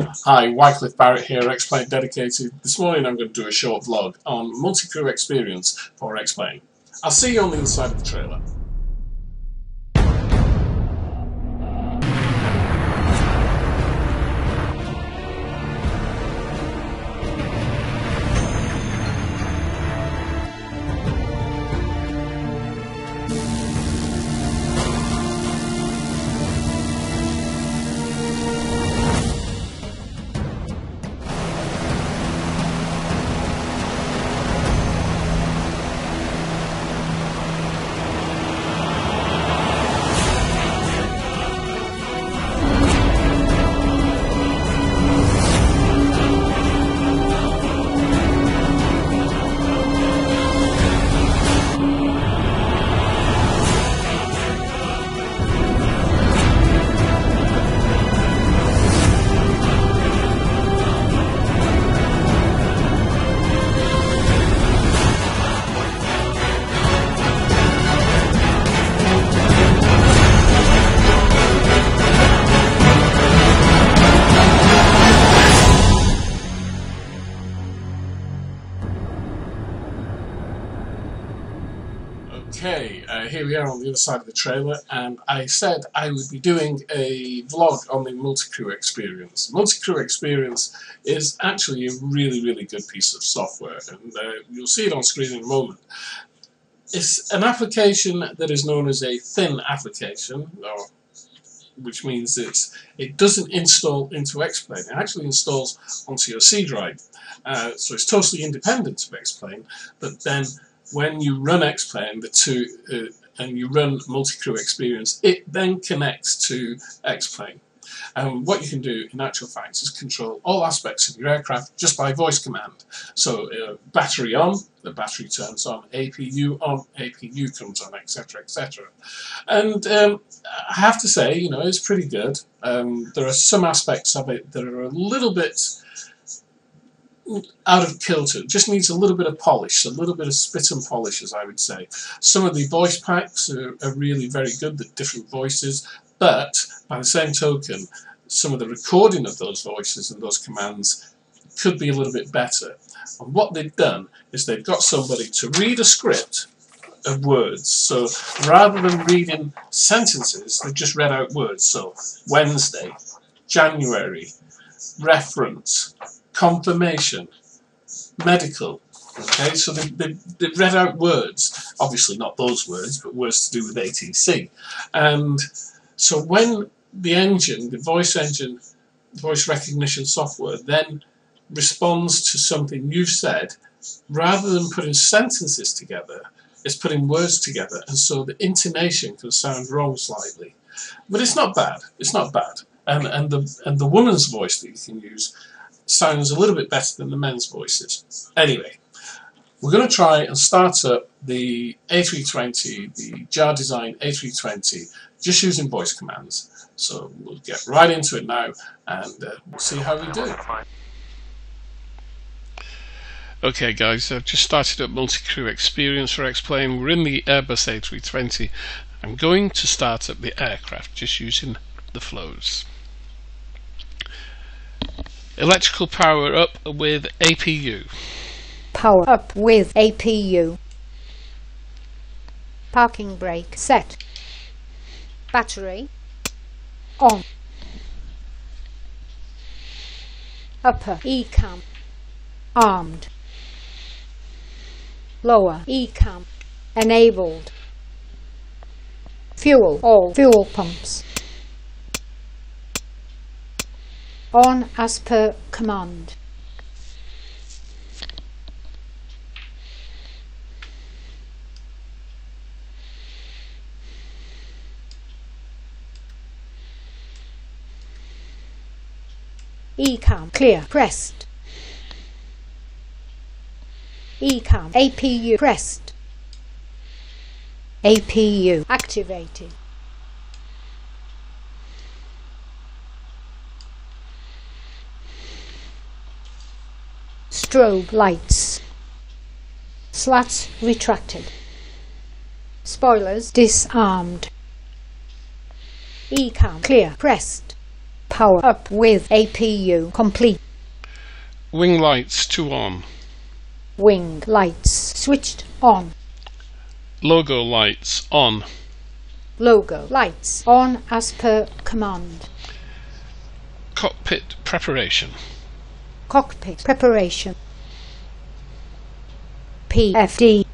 Hi, Wycliffe Barrett here, Xplane Dedicated. This morning I'm going to do a short vlog on multi-crew experience for Xplane. I'll see you on the other side of the trailer. Okay, here we are on the other side of the trailer, and I said I would be doing a vlog on the multi-crew experience. Multi-crew experience is actually a really good piece of software, and you'll see it on screen in a moment. It's an application that is known as a thin application, which means it doesn't install into Xplane. It actually installs onto your C drive, so it's totally independent of Xplane, but then when you run Xplane, and you run multi-crew experience, it then connects to Xplane. And what you can do in actual fact is control all aspects of your aircraft just by voice command. So battery on, the battery turns on, APU comes on, etc, etc. And I have to say, it's pretty good. There are some aspects of it that are a little bit out of kilter. It just needs a little bit of polish, a little bit of spit and polish, as I would say. Some of the voice packs are really very good, the different voices, but by the same token, some of the recording of those voices and those commands could be a little bit better. And what they've done is they've got somebody to read a script of words. So rather than reading sentences, they've just read out words. So Wednesday, January, reference, confirmation, medical. Okay, so they've read out words, obviously not those words, but words to do with ATC. And so when the voice recognition software then responds to something you've said, rather than putting sentences together, it's putting words together, and so the intonation can sound wrong slightly. But it's not bad. It's not bad. And the woman's voice that you can use sounds a little bit better than the men's voices. Anyway, we're going to try and start up the A320, the JAR Design A320, just using voice commands. So we'll get right into it now, and we'll see how we do. Okay guys, I've just started up multi-crew experience for Xplane. We're in the Airbus A320. I'm going to start up the aircraft just using the flows. Electrical power up with APU. Power up with APU. Parking brake set. Battery on. Upper ECAM armed. Lower ECAM enabled. Fuel, all fuel pumps on as per command. ECAM clear pressed. ECAM APU pressed. APU activated. Strobe lights. Slats retracted. Spoilers disarmed. ECAM clear pressed. power up with APU complete. Wing lights to on. Wing lights switched on. Logo lights on. Logo lights on as per command. Cockpit preparation. Cockpit preparation. PFD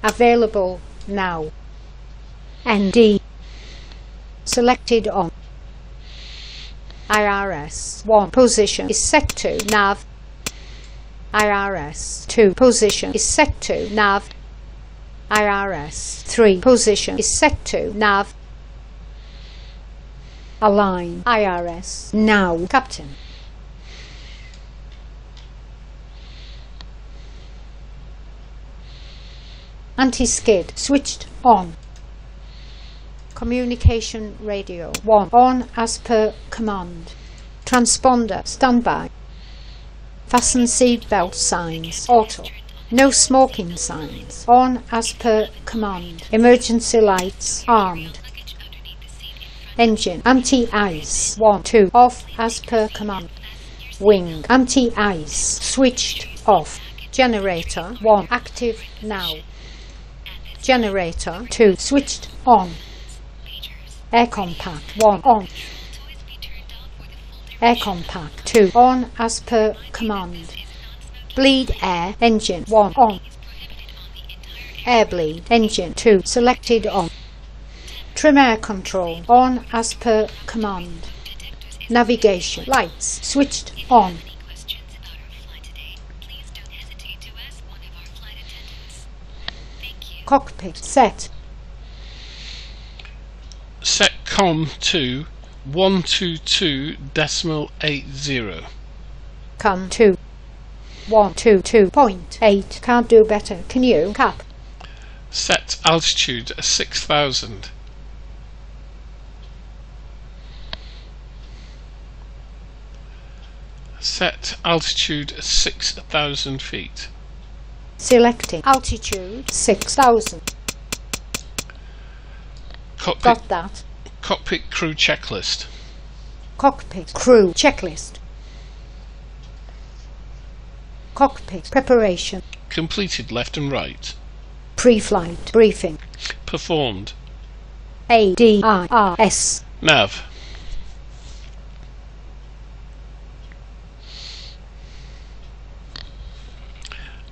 available now. ND selected on. IRS 1 position is set to nav. IRS 2 position is set to nav. IRS 3 position is set to nav. Align IRS now, Captain. Anti-skid switched on. Communication radio 1 on as per command. Transponder standby. Fasten seat belt signs auto. No smoking signs on as per command. Emergency lights armed. Engine anti-ice 1 2 off as per command. Wing anti-ice switched off. Generator 1 active now. Generator 2 switched on. Aircon pack 1 on. Aircon pack 2 on as per command. Bleed air engine 1 on. Air bleed engine 2 selected on. Trim air control on as per command. Navigation lights switched on. Cockpit set. Setcom to 122.80. Com to 122.8. Can't do better. Can you, Cap? Set altitude 6,000. Set altitude 6,000 feet. Selecting altitude 6,000. Cockpit, Got that. cockpit crew checklist. Cockpit crew checklist. Cockpit preparation. Completed left and right. Pre-flight briefing. Performed. ADIRS. Nav.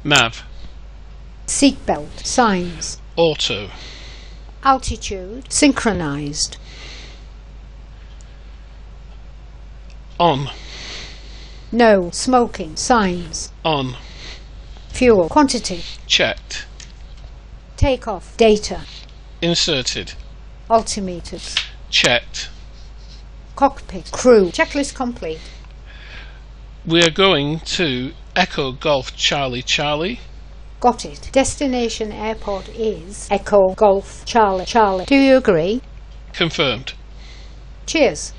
Nav. Seatbelt signs. Auto. Altitude synchronized. On. No smoking signs. On. Fuel quantity. Checked. Takeoff data. Inserted. Altimeters. Checked. Cockpit crew checklist complete. We are going to Echo Golf Charlie Charlie. Got it. Destination airport is Echo Golf Charlie Charlie. Do you agree? Confirmed. Cheers.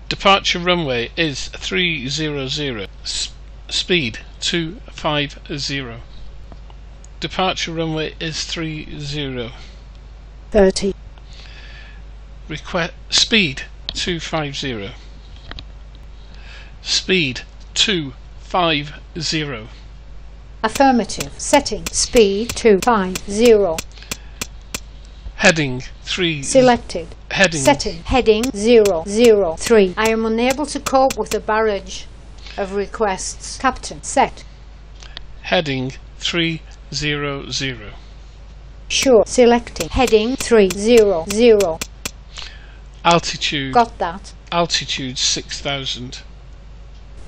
Departure runway is 300. Speed 250. Departure runway is 30. 30. Speed 250. Speed 250. Affirmative. Setting speed 250. Heading 3. Selected. Heading. Setting heading 003. I am unable to cope with the barrage of requests. Captain. Set. Heading 300. Sure. Selecting heading 300. Altitude. Got that. Altitude 6,000.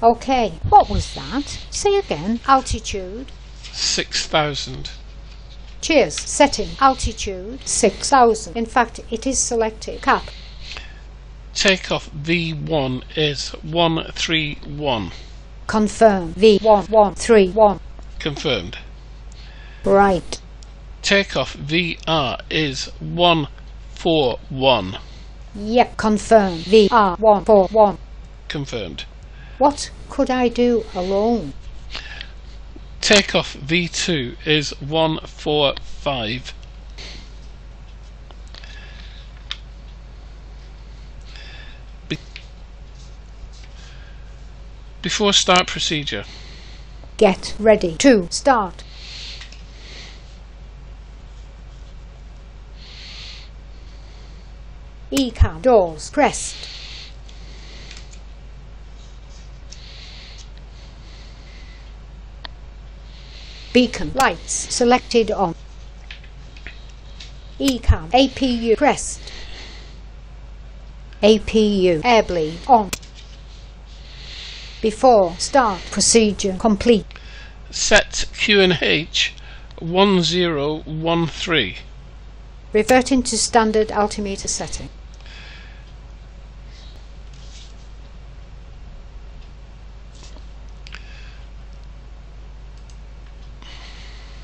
Okay. What was that? Say again. Altitude 6,000. Cheers. Setting altitude 6,000. In fact, it is selected. Cap. Takeoff V1 is 131. Confirm. V1131. Confirmed. Right. Takeoff VR is 141. Yep. Confirm. VR141. Confirmed. What could I do alone? Takeoff V2 is 145. Before start procedure. Get ready to start. ECAM doors pressed. Beacon lights selected on. ECAM APU pressed. APU airblade on. Before start procedure complete. Set QNH 1013. Reverting to standard altimeter setting.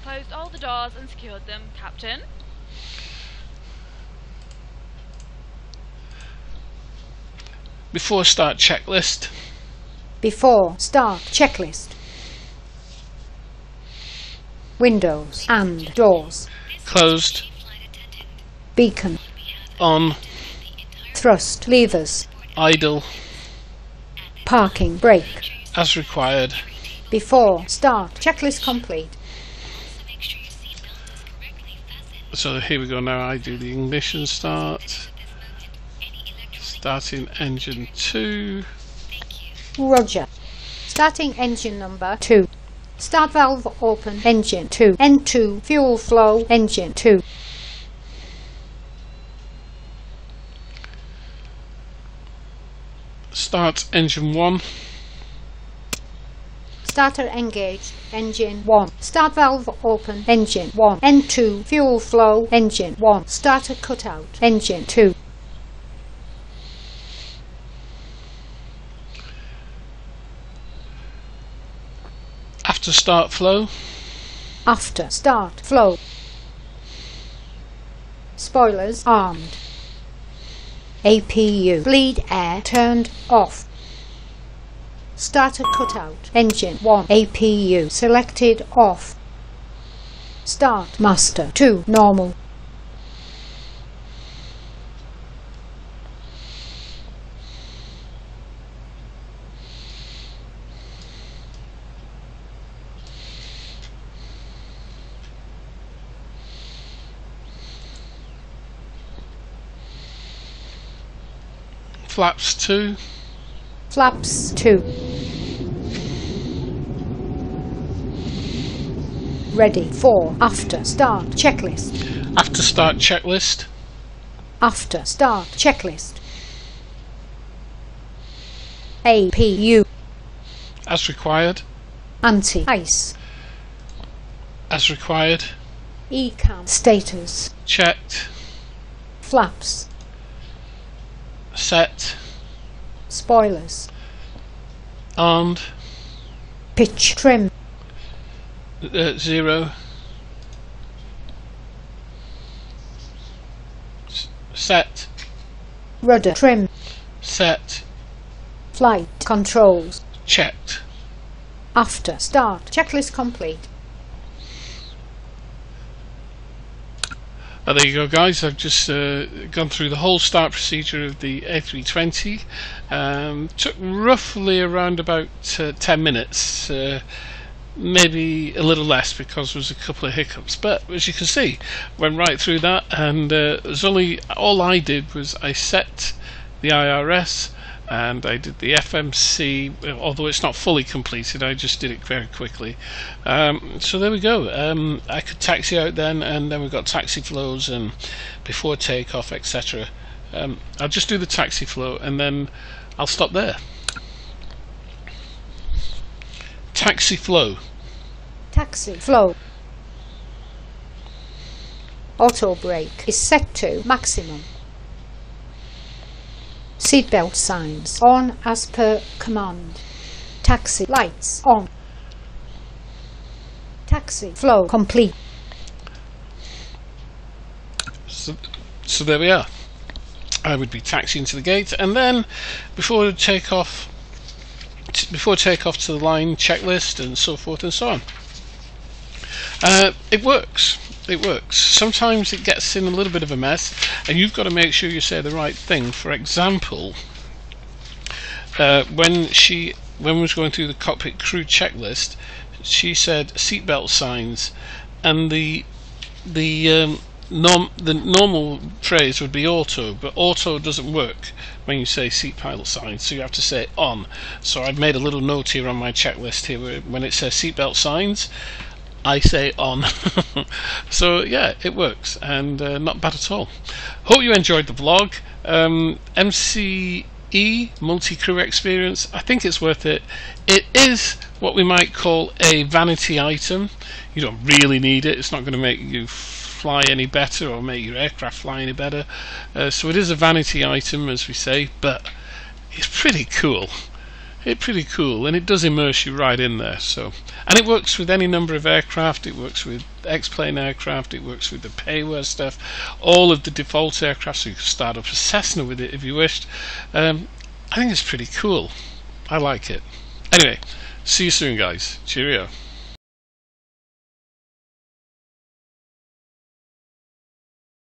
Closed all the doors and secured them, Captain. Before start checklist. Before start checklist. Windows and doors Closed. beacon On. thrust levers Idle. parking brake. As required. Before start checklist complete. So here we go now. I do the ignition start. Starting engine 2. Roger. Starting engine number 2. Start valve open engine 2. N2 fuel flow engine 2. Start engine 1. Starter engaged engine 1. Start valve open engine 1. N2 fuel flow engine 1. Starter cutout engine 2. After start flow. After start flow. Spoilers armed. APU bleed air turned off. Starter cutout engine 1 APU selected off. Start master 2 normal. Flaps 2. Flaps 2. Ready for after start checklist. After start checklist. After start checklist. APU As required. anti-ice. As required. ECAM status. Checked. Flaps. Set. Spoilers. Armed. Pitch trim. 0. Set. Rudder trim. Set. Flight controls. Checked. After start checklist complete. There you go, guys. I've just gone through the whole start procedure of the A320. Took roughly around about 10 minutes, maybe a little less because there was a couple of hiccups. But as you can see, went right through that, and it was all I did was I set the IRS and I did the FMC, although it's not fully completed. I just did it very quickly. So there we go. I could taxi out then, and then we've got taxi flows and before takeoff, etc. I'll just do the taxi flow and then I'll stop there. Taxi flow. Taxi flow. Auto brake is set to maximum. Seatbelt signs on as per command. Taxi lights on. Taxi flow complete. So there we are. I would be taxiing to the gate, and then before takeoff to the line, checklist and so forth and so on. It works. It works. Sometimes it gets in a little bit of a mess, and you've got to make sure you say the right thing. For example, when she when we was going through the cockpit crew checklist, she said seatbelt signs, and the normal phrase would be auto, but auto doesn't work when you say seat pilot signs, so you have to say on. So I've made a little note here on my checklist here where when it says seatbelt signs, I say on. So yeah, it works, and not bad at all. Hope you enjoyed the vlog. MCE multi-crew experience, I think it's worth it. It is what we might call a vanity item. You don't really need it. It's not going to make you fly any better or make your aircraft fly any better, so it is a vanity item, as we say, but it's pretty cool. It's pretty cool, and it does immerse you right in there. So, and it works with any number of aircraft. It works with Xplane aircraft, it works with the payware stuff, all of the default aircraft, so you can start up a Cessna with it if you wished. I think it's pretty cool. I like it. Anyway, see you soon guys. Cheerio.